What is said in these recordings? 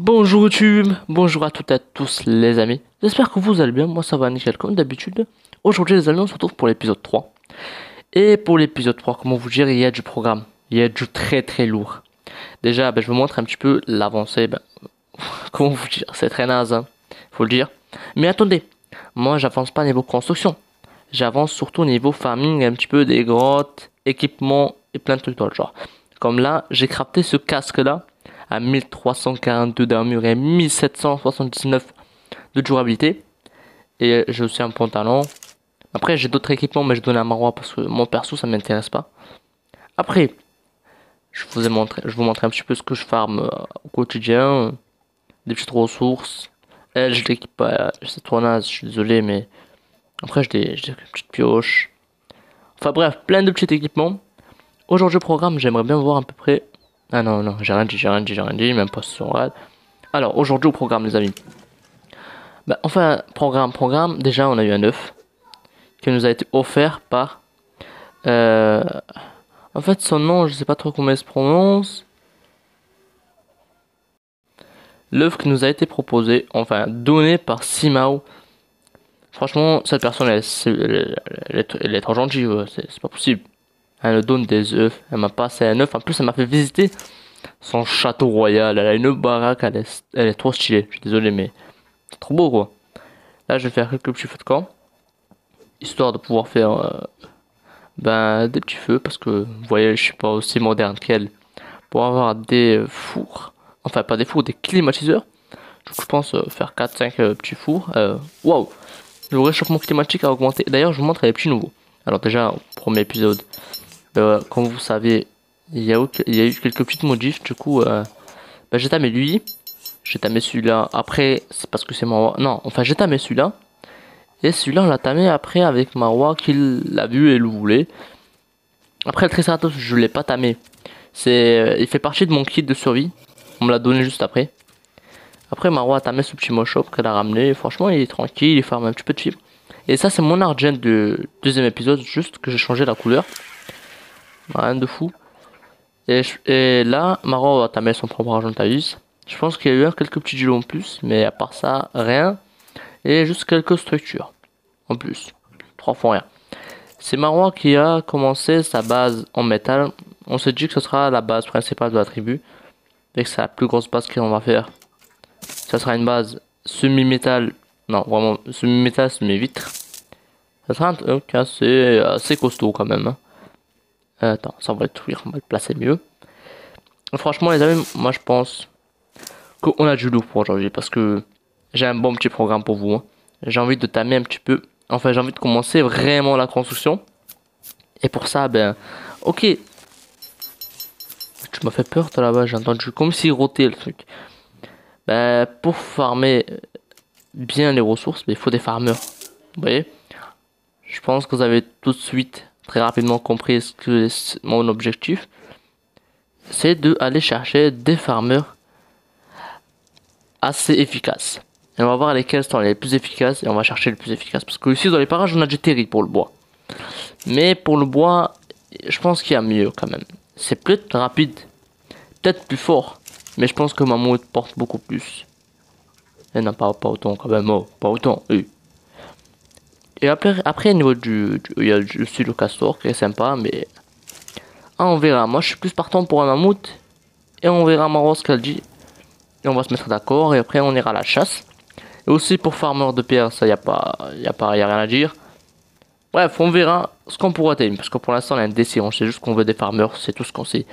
Bonjour YouTube, bonjour à toutes et à tous les amis. J'espère que vous allez bien, moi ça va nickel comme d'habitude. Aujourd'hui les amis on se retrouve pour l'épisode 3. Et pour l'épisode 3, comment vous dire, il y a du programme. Il y a du très lourd. Déjà je vous montre un petit peu l'avancée. Comment vous dire, c'est très naze, hein, faut le dire. Mais attendez, moi j'avance pas niveau construction. J'avance surtout niveau farming, un petit peu des grottes, équipements et plein de trucs dans le genre. Comme là, j'ai crafté ce casque là à 1342 d'armure et 1779 de durabilité. Et j'ai aussi un pantalon. Après, j'ai d'autres équipements, mais je donne à Marois parce que mon perso, ça m'intéresse pas. Après, je vous montrer un petit peu ce que je farm au quotidien. Des petites ressources. Elle, je l'équipe pas, c'est trop naze, je suis désolé, mais après, j'ai des petites pioches. Enfin bref, plein de petits équipements. Aujourd'hui, au programme, j'aimerais bien voir à peu près. Ah non, j'ai rien dit, même pas sur rad. Alors, aujourd'hui, au programme, les amis. Enfin, programme, déjà, on a eu un œuf qui nous a été offert par. Euh, En fait, son nom, je sais pas trop comment il se prononce. L'œuf qui nous a été proposé, enfin, donné par Simao. Franchement, cette personne, elle est trop gentille, ouais, c'est pas possible. Elle me donne des œufs, elle m'a passé un œuf. En plus, elle m'a fait visiter son château royal. Elle a une baraque, elle est trop stylée. Je suis désolé, mais c'est trop beau, quoi. Là, je vais faire quelques petits feux de camp, histoire de pouvoir faire des petits feux, parce que vous voyez, je suis pas aussi moderne qu'elle pour avoir des fours. Enfin, pas des fours, des climatiseurs. Donc, je pense faire 4-5 petits fours. Waouh! Le réchauffement climatique a augmenté. D'ailleurs, je vous montre les petits nouveaux. Alors, déjà, au premier épisode, comme vous savez, il y a eu quelques petites modifs. Du coup, j'ai tamé lui. J'ai tamé celui-là. Après, c'est parce que c'est moi. Non, enfin, j'ai tamé celui-là. Et celui-là, on l'a tamé après avec Marwa qui l'a vu et le voulait. Après, le Triceratops, je l'ai pas tamé. Il fait partie de mon kit de survie. On me l'a donné juste après. Après, Marwa a tamé ce petit moshop qu'elle a ramené. Et franchement, il est tranquille, il farme un petit peu de fibres. Et ça, c'est mon argent du deuxième épisode, juste que j'ai changé la couleur. Rien de fou. Et là, Marwa a tamé son propre argent Thaïs. Je pense qu'il y a eu quelques petits duos en plus, mais à part ça, rien. Et juste quelques structures en plus. Trois fois rien. C'est Marwa qui a commencé sa base en métal. On s'est dit que ce sera la base principale de la tribu. Et que c'est la plus grosse base qu'on va faire. Ça sera une base semi-métal. Non, vraiment semi-métal, semi-vitre. Ça sera un truc assez costaud quand même, hein. Attends, ça on va le détruire, on va le placer mieux. Franchement, les amis, moi je pense qu'on a du lourd pour aujourd'hui parce que j'ai un bon petit programme pour vous, hein. J'ai envie de tamer un petit peu. Enfin, j'ai envie de commencer vraiment la construction. Et pour ça, ok. Tu m'as fait peur, toi là-bas, j'ai entendu comme si rotait le truc. Pour farmer bien les ressources, il faut des farmers. Vous voyez? Je pense que vous avez tout de suite, très rapidement compris ce que est mon objectif. C'est de aller chercher des farmers assez efficaces. Et on va voir lesquels sont les plus efficaces et on va chercher les plus efficaces. Parce que ici dans les parages on a du terri pour le bois. Mais pour le bois, je pense qu'il y a mieux quand même. C'est peut-être rapide, peut-être plus fort. Mais je pense que Mammouth porte beaucoup plus. Et non, pas autant quand même, oh, pas autant. Oui. Et après au niveau il y a aussi le castor qui est sympa, mais on verra. Moi je suis plus partant pour un mammouth. Et on verra Maros ce qu'elle dit. Et on va se mettre d'accord et après on ira à la chasse. Et aussi pour farmer de pierre, ça y a rien à dire. Bref, on verra ce qu'on pourra atteindre. Parce que pour l'instant on a un décès, on sait juste qu'on veut des farmers, c'est tout ce qu'on sait.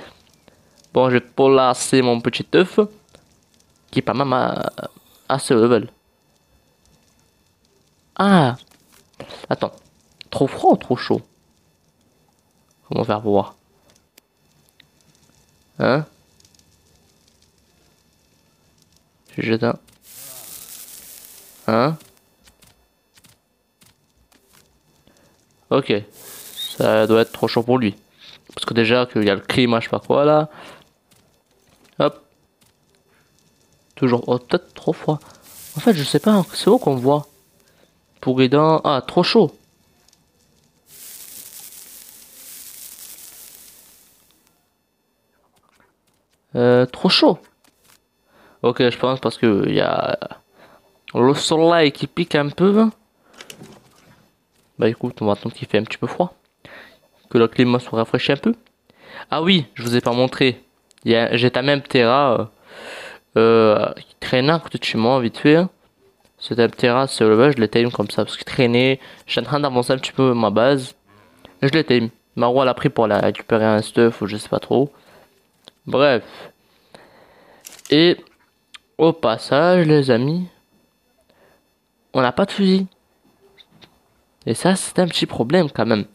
Bon, je vais placer mon petit œuf. Qui est pas mal à ce level. Ah, attends. Trop froid ou trop chaud? Comment faire pour voir? Hein? Je jette un. Hein? Ok. Ça doit être trop chaud pour lui. Parce que déjà qu'il y a le climat, je sais pas quoi là. Hop. Toujours. Oh, peut-être trop froid. En fait, je sais pas. C'est où qu'on voit? Pour Guédin. Ah, trop chaud. Trop chaud. Ok, je pense parce que il y a le soleil qui pique un peu. Bah écoute, on va attendre qu'il fait un petit peu froid. Que le climat soit rafraîchi un peu. Ah oui, je vous ai pas montré. J'ai ta même Terra qui traînait à côté de chez moi vite fait, hein. C'était un Terra, c'est le bas, je l'ai tame comme ça parce qu'il traînait. Je suis en train d'avancer un petit peu ma base. Et je l'ai tame. Maro l'a pris pour la récupérer un stuff ou je sais pas trop. Bref. Et au passage, les amis, on n'a pas de fusil. Et ça, c'est un petit problème quand même.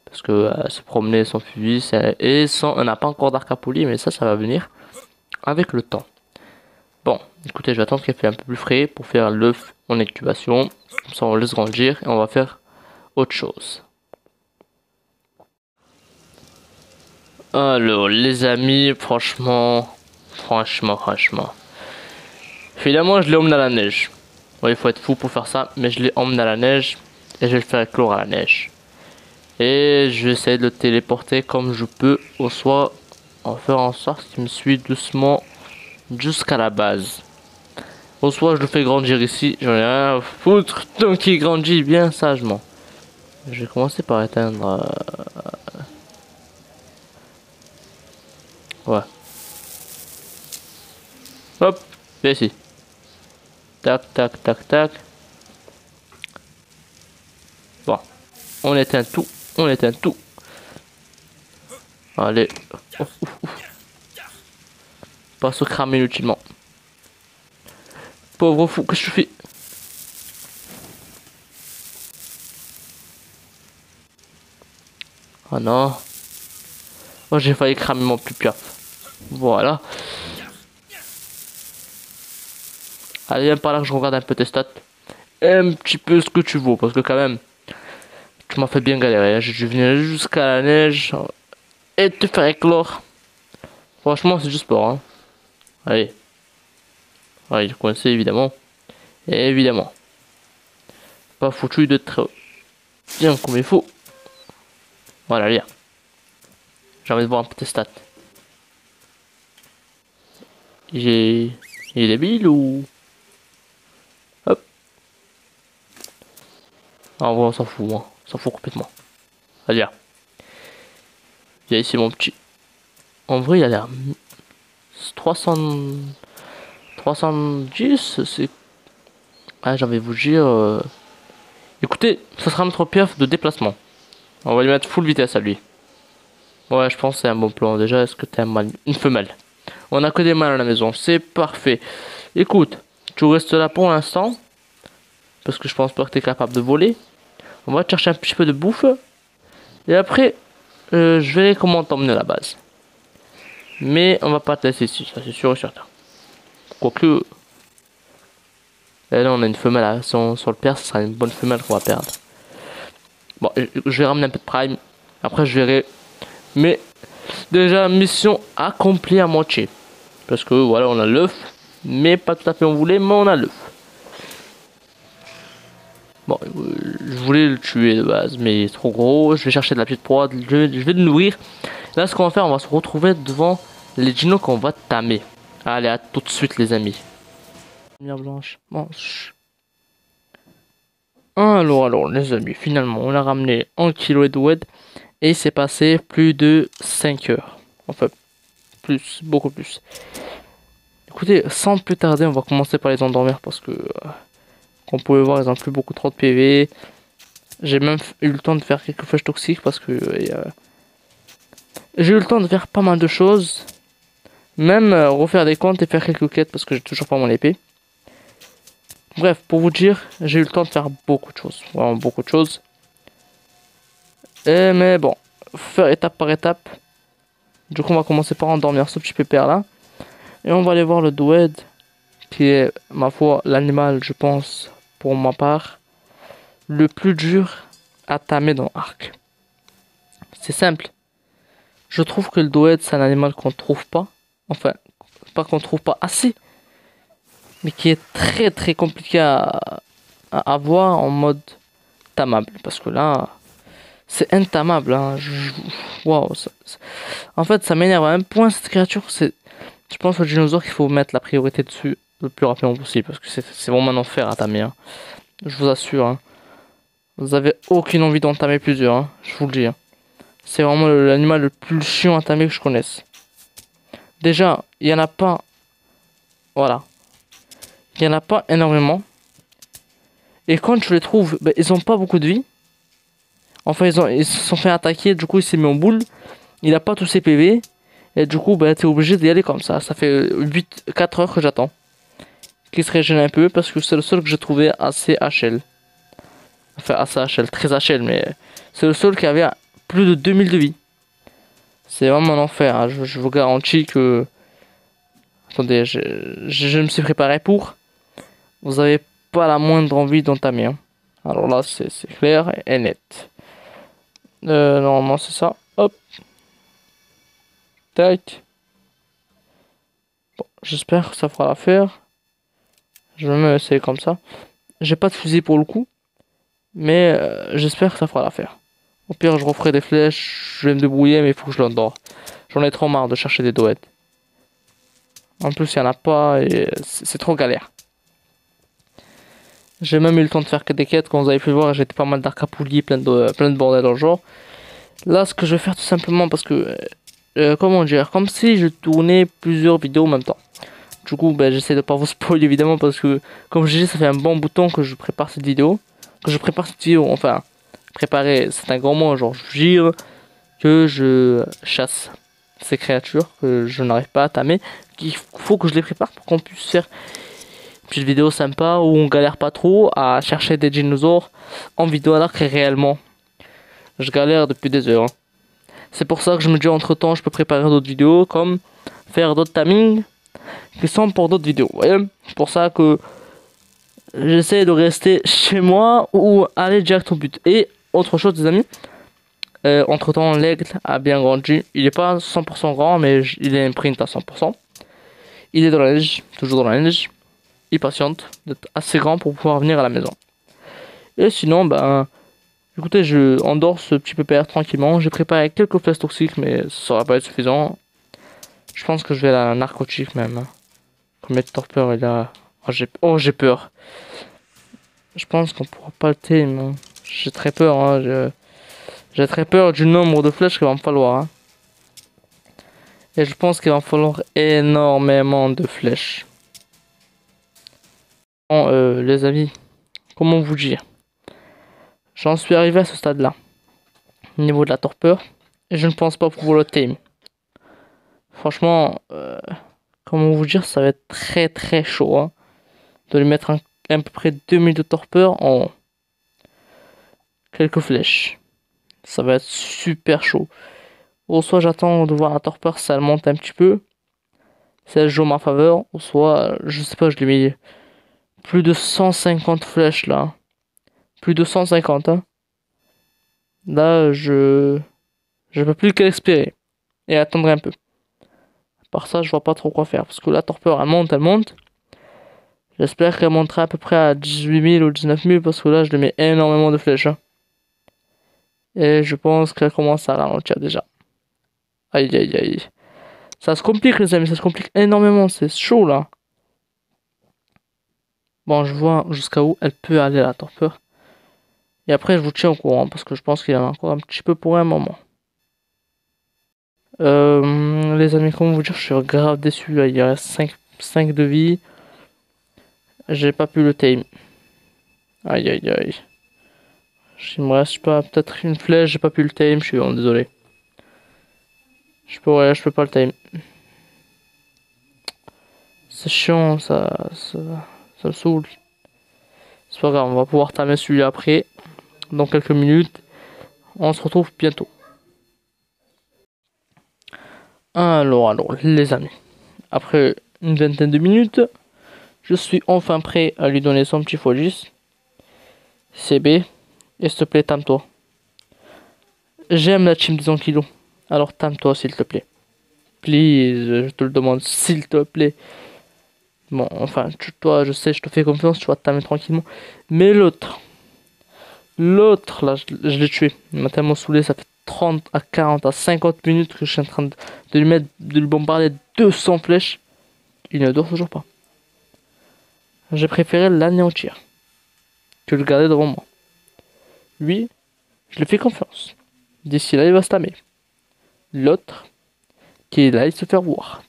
Parce que se promener sans fusil, on n'a pas encore d'arc à poli, mais ça va venir avec le temps. Bon, écoutez, je vais attendre qu'il fait un peu plus frais pour faire l'œuf en incubation. Comme ça, on laisse grandir et on va faire autre chose. Alors, les amis, franchement. Finalement, je l'ai emmené à la neige. Ouais, il faut être fou pour faire ça, mais je l'ai emmené à la neige et je vais le faire éclore à la neige. Et je vais essayer de le téléporter comme je peux, ou soit en faire en sorte qu'il me suit doucement jusqu'à la base. Ou soit je le fais grandir ici, j'en ai rien à foutre, tant qu'il grandit bien sagement. Je vais commencer par éteindre. Ouais. Hop, viens ici. Tac. Bon, on éteint tout. Allez. Pas se cramer inutilement. Pauvre fou, qu'est-ce que tu fais? Oh non. Oh, j'ai failli cramer mon plus piaf. Voilà. Allez, viens par là que je regarde un peu tes stats. Un petit peu ce que tu vaux, parce que quand même, tu m'as fait bien galérer, hein. J'ai dû venir jusqu'à la neige et te faire éclore. Franchement, c'est du sport, hein. Allez. Ah, il est coincé, évidemment. Et évidemment. Pas foutu d'être bien comme il faut. Voilà, viens. J'ai envie de voir un peu tes stats. Il est débile ou... Hop. En vrai, on s'en fout, hein. On s'en fout complètement. Allez, viens. Viens ici, mon petit. En vrai, il a l'air... 300... 310, c'est... Ah, j'ai envie de vous dire... Écoutez, ça sera notre piaf de déplacement. On va lui mettre full vitesse à lui. Ouais, je pense que c'est un bon plan. Déjà, est-ce que t'es un mâle? Une femelle. On a que des mâles à la maison, c'est parfait. Écoute, tu restes là pour l'instant. Parce que je pense pas que t'es capable de voler. On va te chercher un petit peu de bouffe. Et après, je verrai comment t'emmener à la base. Mais on va pas te laisser ici, ça c'est sûr et certain. Quoique... là, on a une femelle là. Sur le père, ce sera une bonne femelle qu'on va perdre. Bon, je vais ramener un peu de prime. Après, je verrai. Mais déjà, mission accomplie à moitié. Parce que voilà, on a l'œuf. Mais pas tout à fait on voulait, mais on a l'œuf. Bon, je voulais le tuer de base, mais il est trop gros. Je vais chercher de la petite proie. Je vais le nourrir. Là, ce qu'on va faire, on va se retrouver devant les dinos qu'on va tamer. Allez, à tout de suite, les amis. Lumière blanche. Bon. Alors, les amis, finalement, on a ramené 1 kg de wed. Et c'est passé plus de 5 heures. Enfin, plus, beaucoup plus. Écoutez, sans plus tarder, on va commencer par les endormir parce que, comme vous pouvez voir, ils ont plus beaucoup trop de PV. J'ai même eu le temps de faire quelques flèches toxiques parce que j'ai eu le temps de faire pas mal de choses. Même refaire des comptes et faire quelques quêtes parce que j'ai toujours pas mon épée. Bref, pour vous dire, j'ai eu le temps de faire beaucoup de choses. Vraiment beaucoup de choses. Mais bon, faire étape par étape. Du coup, on va commencer par endormir ce petit pépère là. Et on va aller voir le Dwed, qui est, ma foi, l'animal, je pense, pour ma part, le plus dur à tamer dans Arc. C'est simple. Je trouve que le Dwed, c'est un animal qu'on trouve pas. Enfin, pas qu'on trouve pas assez. Mais qui est très compliqué à avoir en mode tamable. Parce que là, c'est intamable. Hein. Waouh. En fait, ça m'énerve à un point, cette créature. Je pense au dinosaure qu'il faut mettre la priorité dessus le plus rapidement possible. Parce que c'est vraiment un enfer à tamer. Hein. Je vous assure. Hein. Vous avez aucune envie d'en tamer plusieurs. Hein. Je vous le dis. Hein. C'est vraiment l'animal le plus chiant à tamer que je connaisse. Déjà, il n'y en a pas. Voilà. Il n'y en a pas énormément. Et quand je les trouve, ben, ils ont pas beaucoup de vie. Enfin, ils se sont fait attaquer. Du coup, il s'est mis en boule. Il a pas tous ses PV. Et du coup, ben, t'es obligé d'y aller comme ça. Ça fait 4 heures que j'attends. Qui se régène un peu parce que c'est le seul que j'ai trouvé assez HL. Enfin, assez HL, très HL, mais c'est le seul qui avait plus de 2000 de vie. C'est vraiment un enfer. Hein. Je vous garantis que. Attendez, je me suis préparé pour. Vous avez pas la moindre envie d'entamer. Hein. Alors là, c'est clair et net. Normalement, c'est ça. Hop. Tac. Bon, j'espère que ça fera l'affaire. Je vais même essayer comme ça. J'ai pas de fusil pour le coup. Mais j'espère que ça fera l'affaire. Au pire, je referai des flèches. Je vais me débrouiller, mais il faut que je l'endors. J'en ai trop marre de chercher des doettes. En plus, il n'y en a pas et c'est trop galère. J'ai même eu le temps de faire que des quêtes. Comme vous avez pu voir, j'étais pas mal d'arc à poulies, plein de bordel dans le genre. Là, ce que je vais faire tout simplement, parce que, comment dire, comme si je tournais plusieurs vidéos en même temps. Du coup, ben, j'essaie de pas vous spoiler évidemment, parce que, comme je dis, ça fait un bon bouton que je prépare cette vidéo. Enfin, préparer, c'est un grand mot, genre, je jure que je chasse ces créatures que je n'arrive pas à tamer. Il faut que je les prépare pour qu'on puisse faire une petite vidéo sympa où on galère pas trop à chercher des dinosaures en vidéo, alors que réellement je galère depuis des heures. Hein. C'est pour ça que je me dis entre temps je peux préparer d'autres vidéos comme faire d'autres timings qui sont pour d'autres vidéos. Vous voyez, c'est pour ça que j'essaie de rester chez moi ou aller direct au but. Et autre chose, des amis, entre temps l'aigle a bien grandi. Il n'est pas 100% grand, mais il est imprint à 100%. Il est dans la neige, toujours dans la neige. Il patiente d'être assez grand pour pouvoir venir à la maison. Et sinon, ben, écoutez, je endors ce petit pépère tranquillement. J'ai préparé quelques flèches toxiques, mais ça va pas être suffisant. Je pense que je vais à la narcotique même. Combien de torpeur il a. Oh, j'ai peur. Je pense qu'on pourra pas le tame. Hein. J'ai très peur. Hein. J'ai très peur du nombre de flèches qu'il va me falloir. Hein. Et je pense qu'il va me falloir énormément de flèches. Bon, les amis, comment vous dire? J'en suis arrivé à ce stade-là. Au niveau de la torpeur. Et je ne pense pas pouvoir le tame. Franchement, comment vous dire, ça va être très très chaud. Hein, de lui mettre à peu près 2000 de torpeur en quelques flèches. Ça va être super chaud. Ou soit j'attends de voir la torpeur, ça monte un petit peu. Si elle joue en ma faveur. Ou soit, je sais pas, je lui mets plus de 150 flèches là. Plus de 150. Hein. Là, je peux plus qu'à espérer. Et attendre un peu. Par ça, je vois pas trop quoi faire. Parce que la torpeur, elle monte, elle monte. J'espère qu'elle montera à peu près à 18 000 ou 19 000. Parce que là, je lui mets énormément de flèches. Hein. Et je pense qu'elle commence à ralentir déjà. Aïe aïe aïe. Ça se complique les amis, ça se complique énormément. C'est chaud là. Bon, je vois jusqu'à où elle peut aller la torpeur. Et après, je vous tiens au courant. Parce que je pense qu'il y en a encore un petit peu pour un moment. Les amis, comment vous dire, je suis grave déçu. Là. Il y a 5 de vie. J'ai pas pu le tame. Aïe aïe aïe. Il me reste pas peut-être une flèche, j'ai pas pu le tame, je suis vraiment désolé. Je peux pas le time. C'est chiant, ça me saoule. C'est pas grave, on va pouvoir tamer celui-là après. Dans quelques minutes. On se retrouve bientôt. Alors, les amis. Après une vingtaine de minutes, je suis enfin prêt à lui donner son petit x10. CB. Et s'il te plaît, tame-toi. J'aime la team des kilos. Alors tame-toi s'il te plaît. Please, je te le demande s'il te plaît. Bon, enfin, toi, je sais, je te fais confiance, tu vas te tamer tranquillement. Mais l'autre, là, je l'ai tué. Il m'a tellement saoulé, ça fait 30 à 40 à 50 minutes que je suis en train de lui bombarder 200 flèches, il ne dort toujours pas. J'ai préféré l'anéantir que le garder devant moi. Lui, je lui fais confiance. D'ici là, il va se tamer. L'autre, qui est là, il se fait voir.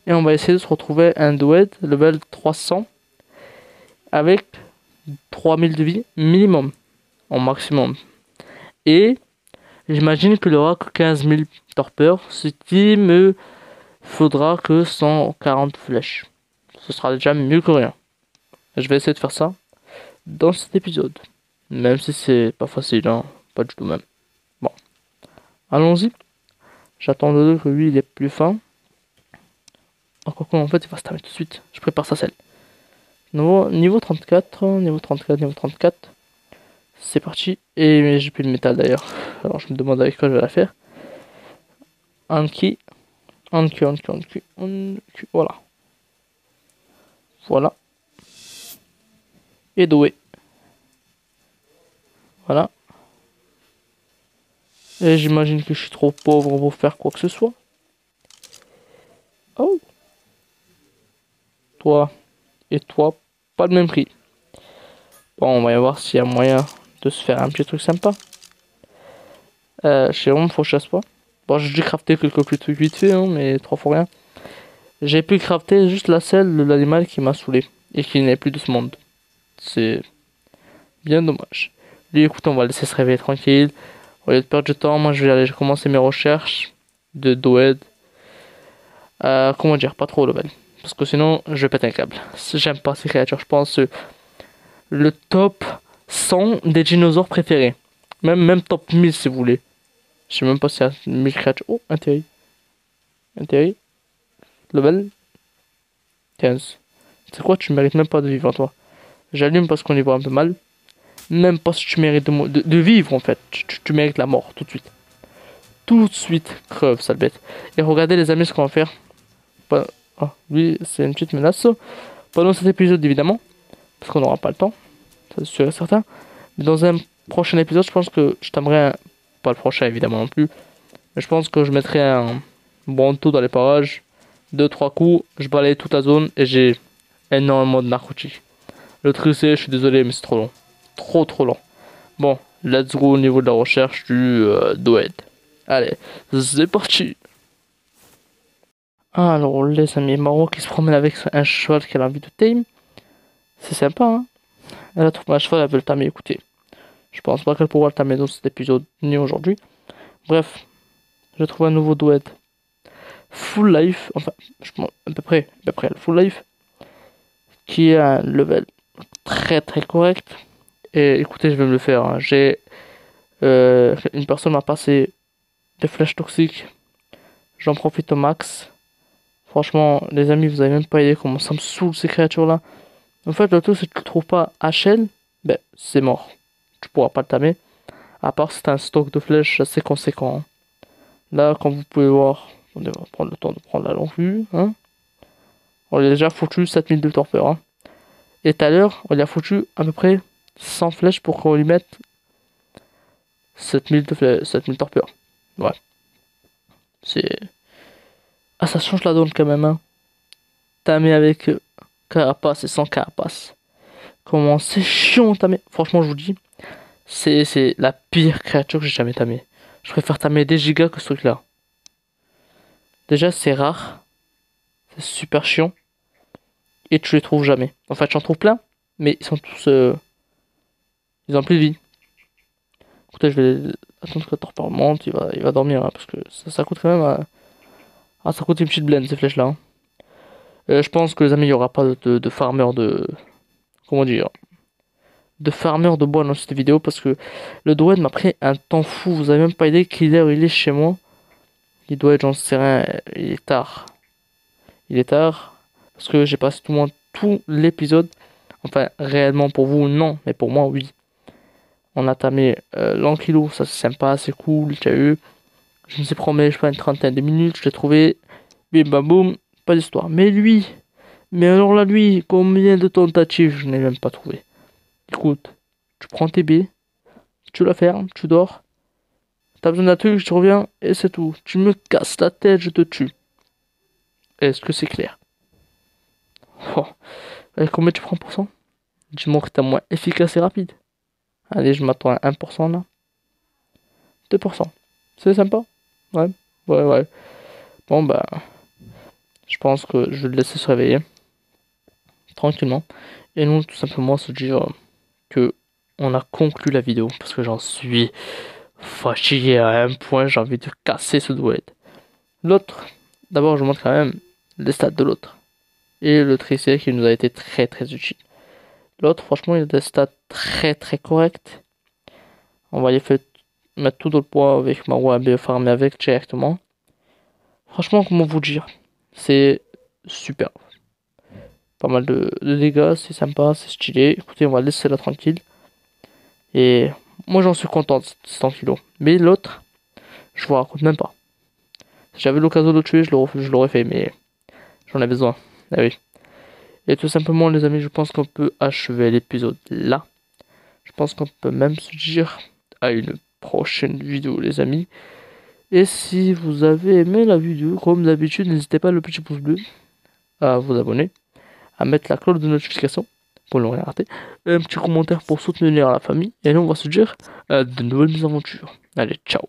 Et on va essayer de se retrouver un duel level 300 avec 3000 de vie minimum, en maximum. Et j'imagine qu'il aura que 15 000 torpeurs, ce qui me faudra que 140 flèches. Ce sera déjà mieux que rien. Je vais essayer de faire ça dans cet épisode. Même si c'est pas facile, hein. Pas du tout même. Bon, allons-y. J'attends de que lui il est plus fin. Encore quoi, en fait, il va se terminer tout de suite. Je prépare sa selle. Niveau 34, niveau 34, niveau 34. C'est parti. Et j'ai plus de métal d'ailleurs. Alors je me demande avec quoi je vais la faire. Anki. Anki. Voilà. Voilà. Et doué. Voilà. Et j'imagine que je suis trop pauvre pour faire quoi que ce soit. Oh. Toi et toi, pas le même prix. Bon, on va y voir s'il y a moyen de se faire un petit truc sympa. Chez Rome, faut chasse pas. Bon, j'ai dû crafter quelques petits trucs vite fait, hein, mais 3 fois rien. J'ai pu crafter juste la selle de l'animal qui m'a saoulé et qui n'est plus de ce monde. C'est bien dommage. Lui, écoute, on va le laisser se réveiller tranquille. Au lieu de perdre du temps, moi je vais aller commencer mes recherches de Doed. Comment dire, pas trop level. Parce que sinon, je vais péter un câble. J'aime pas ces créatures, je pense le top 100 des dinosaures préférés. Même top 1000 si vous voulez. Je sais même pas s'il y a 1000 créatures. Oh, un terrier. Un terrier. Level 15. C'est quoi, tu mérites même pas de vivre, toi. J'allume parce qu'on y voit un peu mal. Même pas si tu mérites de vivre, en fait. Tu mérites la mort, tout de suite. Tout de suite, creve, sale bête. Et regardez, les amis, ce qu'on va faire. Oh, lui, c'est une petite menace. Pendant cet épisode, évidemment. Parce qu'on n'aura pas le temps. Ça, c'est sûr et certain. Mais dans un prochain épisode, je pense que je t'aimerais. Pas le prochain, évidemment, non plus. Mais je pense que je mettrai un bon tour dans les parages. 2-3 coups, je balaye toute la zone et j'ai énormément de narcotiques. Le truc c'est, je suis désolé, mais c'est trop long. Trop long. Bon, let's go au niveau de la recherche du Doed. Allez, c'est parti. Alors, les amis, Maro qui se promène avec un cheval qu'elle a envie de tame. C'est sympa, hein. Elle a trouvé un cheval, elle veut le tamer, écoutez. Je pense pas qu'elle pourra le tamer dans cet épisode, ni aujourd'hui. Bref, j'ai trouvé un nouveau Doed. Full life, enfin, je pense à peu près le full life. Qui est un level très correct. Et écoutez, je vais me le faire, hein. J'ai une personne m'a passé des flèches toxiques. J'en profite au max. Franchement, les amis, vous avez même pas idée comment ça me saoule ces créatures-là. En fait, le tout, c'est que tu le trouves pas HL, ben, c'est mort. Tu pourras pas le tamer. À part si t'as un stock de flèches assez conséquent, hein. Là, comme vous pouvez voir, on va prendre le temps de prendre la longue vue, hein. On lui a déjà foutu 7000 de torpeur, hein. Et tout à l'heure, on lui a foutu à peu près 100 flèches pour qu'on lui mette 7000 torpeur. Ouais. C'est... Ah, ça change la donne quand même, hein. Tamer avec carapace et sans carapace. Comment c'est chiant tamer. Franchement, je vous dis, c'est la pire créature que j'ai jamais tamée. Je préfère tamer des gigas que ce truc-là. Déjà, c'est rare. C'est super chiant. Et tu les trouves jamais. En fait, j'en trouve plein. Mais ils sont tous... Ils ont plus de vie. Écoutez, je vais attendre que le torpeur monte. Il va dormir, hein, parce que ça coûte quand même... Ah, ça coûte une petite blende, ces flèches-là, hein. Je pense que les amis, il n'y aura pas de farmer de... Comment dire? De farmer de bois dans cette vidéo, parce que le Droued m'a pris un temps fou. Vous avez même pas idée quelle heure il est chez moi. Il doit être, j'en sais rien, il est tard. Il est tard, parce que j'ai passé tout l'épisode. Enfin, réellement pour vous, non, mais pour moi, oui. On a tamé l'Ankilo, ça c'est sympa, c'est cool, tu as eu. Je me suis promis, je sais pas, une trentaine de minutes, je l'ai trouvé. Bim bam boum, pas d'histoire. Mais alors là, lui, combien de tentatives je n'ai même pas trouvé. Écoute, tu prends tes baies, tu la fermes, tu dors. T'as besoin d'un truc, je te reviens, et c'est tout. Tu me casses la tête, je te tue. Est-ce que c'est clair? Oh. Et combien tu prends pour cent? Dis-moi que t'es moins efficace et rapide. Allez, je m'attends à 1% là. 2%. C'est sympa? Ouais, ouais, ouais. Bon, bah, je pense que je vais le laisser se réveiller tranquillement. Et nous, tout simplement, se dire que on a conclu la vidéo parce que j'en suis fatigué à un point, j'ai envie de casser ce douette. L'autre, d'abord, je montre quand même les stats de l'autre et le tricé qui nous a été très très utile. L'autre, franchement, il a des stats très très correctes. On va y faire mettre tout dans le poids avec ma Wab farmer avec directement. Franchement, comment vous dire, c'est super. Pas mal de dégâts, c'est sympa, c'est stylé. Écoutez, on va laisser là tranquille. Et moi, j'en suis content de 100 kilos. Mais l'autre, je vous raconte même pas. Si j'avais l'occasion de le tuer, je l'aurais fait, mais j'en ai besoin. Ah oui. Et tout simplement, les amis, je pense qu'on peut achever l'épisode là. Je pense qu'on peut même se dire à une prochaine vidéo, les amis. Et si vous avez aimé la vidéo, comme d'habitude, n'hésitez pas le petit pouce bleu, à vous abonner, à mettre la cloche de notification pour ne rien rater, et un petit commentaire pour soutenir la famille. Et nous, on va se dire de nouvelles aventures. Allez, ciao!